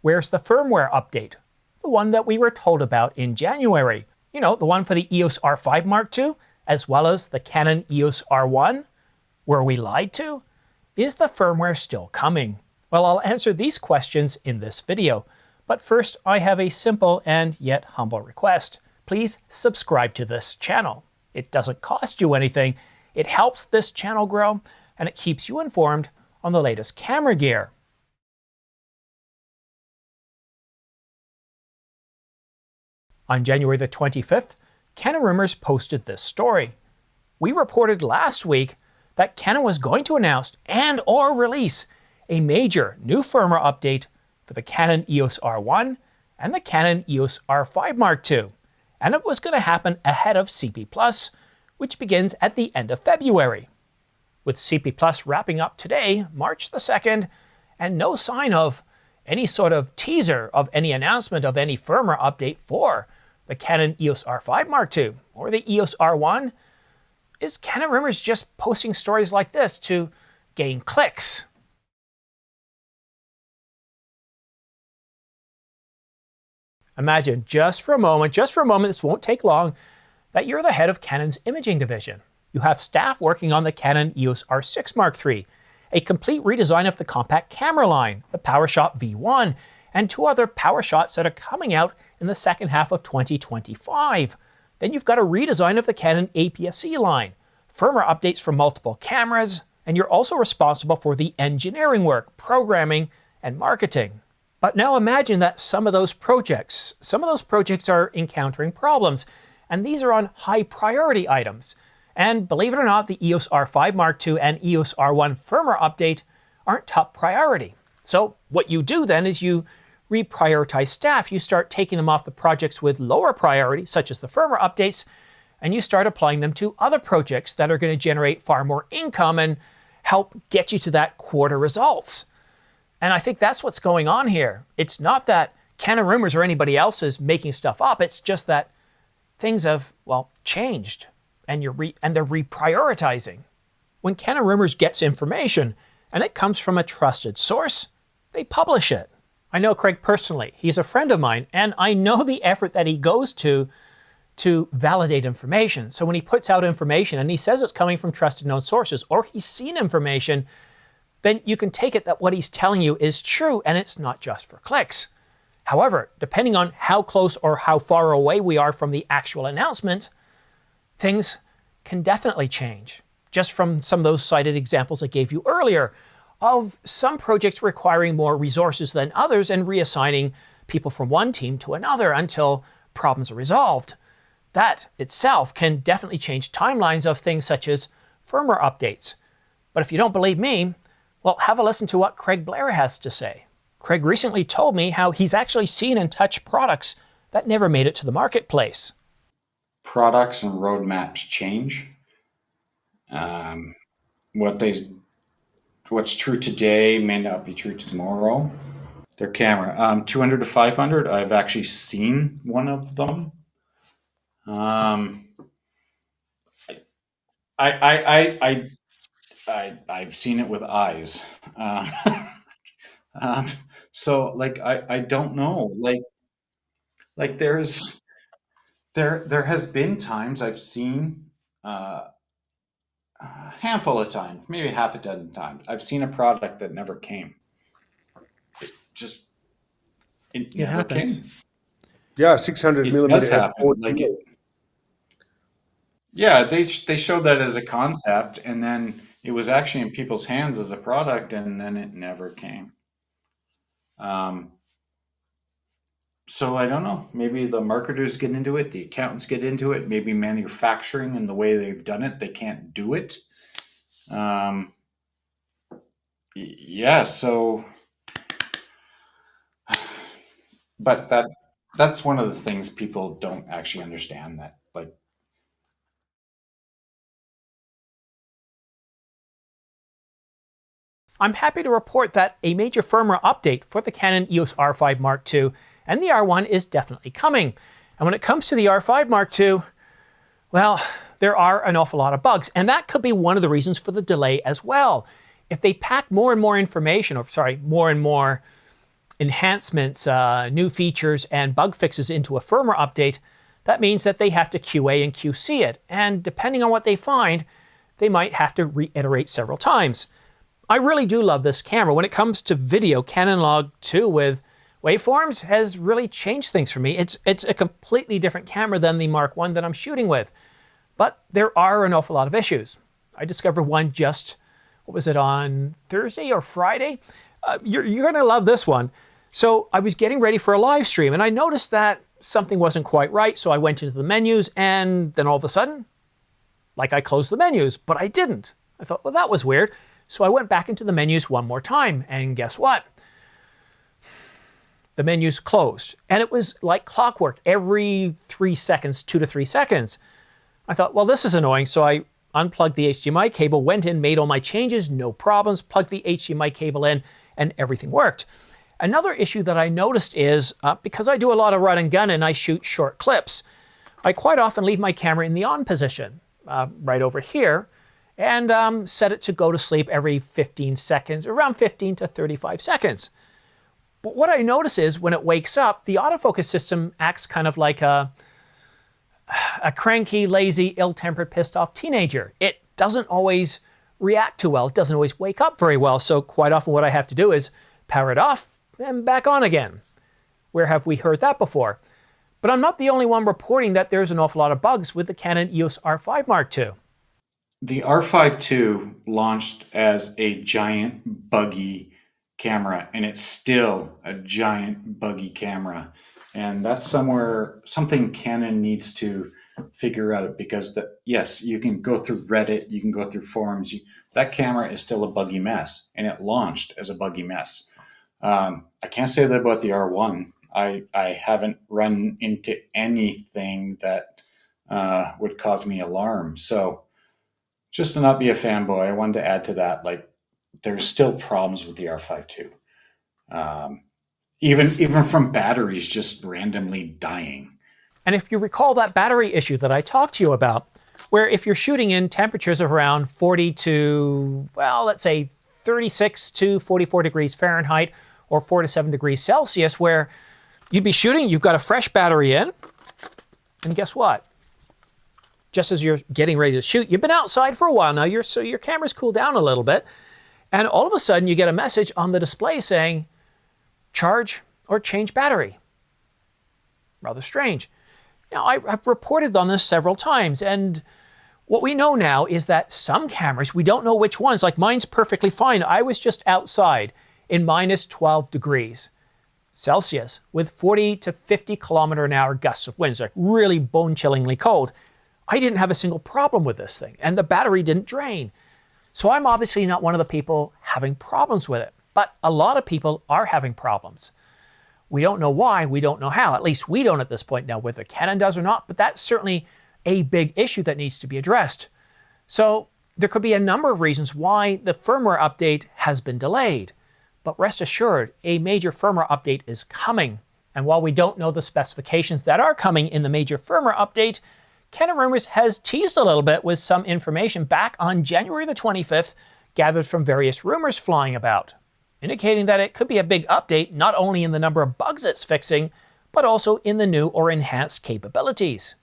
Where's the firmware update? The one that we were told about in January. You know, the one for the EOS R5 Mark II, as well as the Canon EOS R1? Were we lied to? Is the firmware still coming? Well, I'll answer these questions in this video. But first, I have a simple and yet humble request. Please subscribe to this channel. It doesn't cost you anything. It helps this channel grow, and it keeps you informed on the latest camera gear. On January the 25th, Canon Rumours posted this story. We reported last week that Canon was going to announce and/or release a major new firmware update for the Canon EOS R1 and the Canon EOS R5 Mark II, and it was going to happen ahead of CP+, which begins at the end of February. With CP+ wrapping up today, March the 2nd, and no sign of any sort of teaser of any announcement of any firmware update for the Canon EOS R5 Mark II or the EOS R1, is Canon Rumours just posting stories like this to gain clicks? Imagine just for a moment, this won't take long, that you're the head of Canon's imaging division. You have staff working on the Canon EOS R6 Mark III, a complete redesign of the compact camera line, the PowerShot V1, and 2 other PowerShots that are coming out in the second half of 2025. Then you've got a redesign of the Canon APS-C line, firmware updates for multiple cameras, and you're also responsible for the engineering work, programming, and marketing. But now imagine that some of those projects are encountering problems, and these are on high priority items. And believe it or not, the EOS R5 Mark II and EOS R1 firmware update aren't top priority. So what you do then is you reprioritize staff. You start taking them off the projects with lower priority, such as the firmware updates, and you start applying them to other projects that are going to generate far more income and help get you to that quarter results. And I think that's what's going on here. It's not that Canon Rumours or anybody else is making stuff up. It's just that things have, well, changed, and they're reprioritizing. When Canon Rumours gets information and it comes from a trusted source, they publish it. I know Craig personally. He's a friend of mine, and I know the effort that he goes to validate information. So when he puts out information and he says it's coming from trusted known sources, or he's seen information, then you can take it that what he's telling you is true, and it's not just for clicks. However, depending on how close or how far away we are from the actual announcement, things can definitely change. Just from some of those cited examples I gave you earlier, of some projects requiring more resources than others and reassigning people from one team to another until problems are resolved. That itself can definitely change timelines of things such as firmware updates. But if you don't believe me, well, have a listen to what Craig Blair has to say. Craig recently told me how he's actually seen and touched products that never made it to the marketplace. Products and roadmaps change. What's true today may not be true tomorrow. Their camera, 200 to 500. I've actually seen one of them. I've seen it with eyes. So like I don't know. Like there has been times I've seen a handful of times, maybe half a dozen times, I've seen a product that never came. It never happens. came. Yeah, 600 millimeter f4. Yeah, they showed that as a concept, and then it was actually in people's hands as a product, and then it never came. So I don't know. Maybe the marketers get into it, the accountants get into it. Maybe manufacturing and the way they've done it, they can't do it. Yeah. So, but that's one of the things people don't actually understand, that like. I'm happy to report that a major firmware update for the Canon EOS R5 Mark II and the R1 is definitely coming. And when it comes to the R5 Mark II, well, there are an awful lot of bugs, and that could be one of the reasons for the delay as well. If they pack more and more information, more and more enhancements, new features, and bug fixes into a firmware update, that means that they have to QA and QC it. And depending on what they find, they might have to reiterate several times. I really do love this camera. When it comes to video, Canon Log 2 with waveforms has really changed things for me. It's a completely different camera than the Mark I that I'm shooting with. But there are an awful lot of issues. I discovered one just, what was it, on Thursday or Friday? You're going to love this one. So I was getting ready for a live stream, and I noticed that something wasn't quite right, so I went into the menus, and then all of a sudden, like I closed the menus, but I didn't. I thought, well, that was weird. So I went back into the menus one more time, and guess what? The menus closed, and it was like clockwork every 3 seconds, 2 to 3 seconds. I thought, well, this is annoying, so I unplugged the HDMI cable, went in, made all my changes, no problems, plugged the HDMI cable in, and everything worked. Another issue that I noticed is, because I do a lot of run and gun and I shoot short clips, I quite often leave my camera in the on position, right over here, and set it to go to sleep every 15 seconds, around 15 to 35 seconds. But what I notice is when it wakes up, the autofocus system acts kind of like a cranky, lazy, ill-tempered, pissed-off teenager. It doesn't always react too well. It doesn't always wake up very well. So quite often what I have to do is power it off and back on again. Where have we heard that before? But I'm not the only one reporting that there's an awful lot of bugs with the Canon EOS R5 Mark II. The R5 II launched as a giant buggy camera, and it's still a giant buggy camera. And that's something Canon needs to figure out, because yes, you can go through Reddit, you can go through forums. That camera is still a buggy mess, and it launched as a buggy mess. I can't say that about the R1. I haven't run into anything that would cause me alarm. So just to not be a fanboy, I wanted to add to that, like, there's still problems with the R5 II. Even from batteries just randomly dying. And if you recall that battery issue that I talked to you about, where if you're shooting in temperatures of around 40 to, well, let's say 36 to 44 degrees Fahrenheit or 4 to 7 degrees Celsius, where you'd be shooting, you've got a fresh battery in, and guess what? Just as you're getting ready to shoot, you've been outside for a while now, so your camera's cooled down a little bit, and all of a sudden you get a message on the display saying, charge or change battery. Rather strange. Now, I've reported on this several times, and what we know now is that some cameras, we don't know which ones, like mine's perfectly fine. I was just outside in minus 12 degrees Celsius with 40 to 50 kilometer an hour gusts of winds, like really bone-chillingly cold. I didn't have a single problem with this thing, and the battery didn't drain. So I'm obviously not one of the people having problems with it, but a lot of people are having problems. We don't know why, we don't know how. At least we don't at this point now, whether Canon does or not, but that's certainly a big issue that needs to be addressed. So there could be a number of reasons why the firmware update has been delayed. But rest assured, a major firmware update is coming. And while we don't know the specifications that are coming in the major firmware update, Canon Rumors has teased a little bit with some information back on January the 25th, gathered from various rumors flying about, indicating that it could be a big update not only in the number of bugs it's fixing, but also in the new or enhanced capabilities.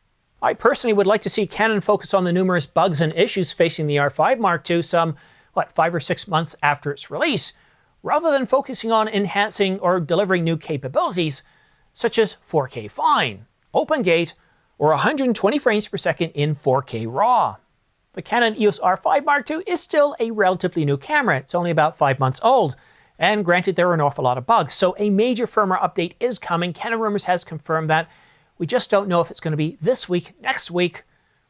I personally would like to see Canon focus on the numerous bugs and issues facing the R5 Mark II some, 5 or 6 months after its release, rather than focusing on enhancing or delivering new capabilities such as 4K Fine, Open Gate, or 120 frames per second in 4K RAW. The Canon EOS R5 Mark II is still a relatively new camera. It's only about 5 months old. And granted, there are an awful lot of bugs. So a major firmware update is coming. Canon Rumors has confirmed that. We just don't know if it's going to be this week, next week,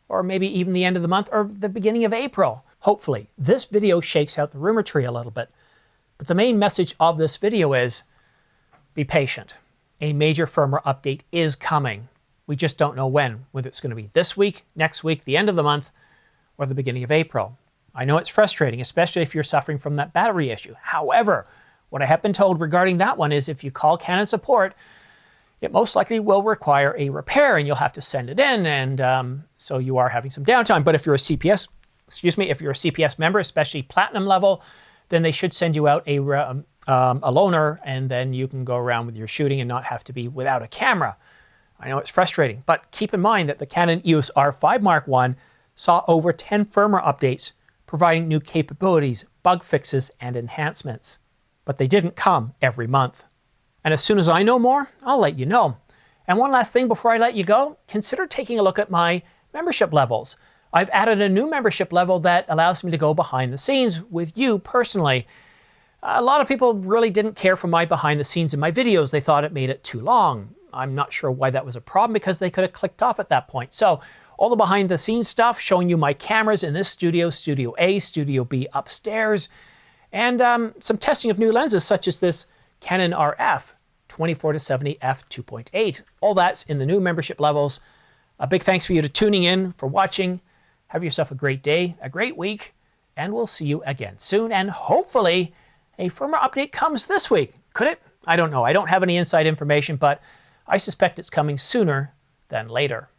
or maybe even the end of the month or the beginning of April. Hopefully, this video shakes out the rumor tree a little bit. But the main message of this video is, be patient. A major firmware update is coming. We just don't know when, whether it's going to be this week, next week, the end of the month, or the beginning of April. I know it's frustrating, especially if you're suffering from that battery issue. However, what I have been told regarding that one is if you call Canon support, it most likely will require a repair and you'll have to send it in, and so you are having some downtime. But if you're a CPS member, especially platinum level, then they should send you out a a loaner, and then you can go around with your shooting and not have to be without a camera. I know it's frustrating, but keep in mind that the Canon EOS R5 Mark I saw over 10 firmware updates providing new capabilities, bug fixes, and enhancements. But they didn't come every month. And as soon as I know more, I'll let you know. And one last thing before I let you go, consider taking a look at my membership levels. I've added a new membership level that allows me to go behind the scenes with you personally. A lot of people really didn't care for my behind the scenes in my videos. They thought it made it too long. I'm not sure why that was a problem because they could have clicked off at that point. So all the behind the scenes stuff, showing you my cameras in this studio, Studio A, Studio B upstairs, and some testing of new lenses such as this Canon RF 24-70 f2.8. All that's in the new membership levels. A big thanks for you to tuning in, for watching. Have yourself a great day, a great week, and we'll see you again soon. And hopefully a firmware update comes this week. Could it? I don't know. I don't have any inside information, but I suspect it's coming sooner than later.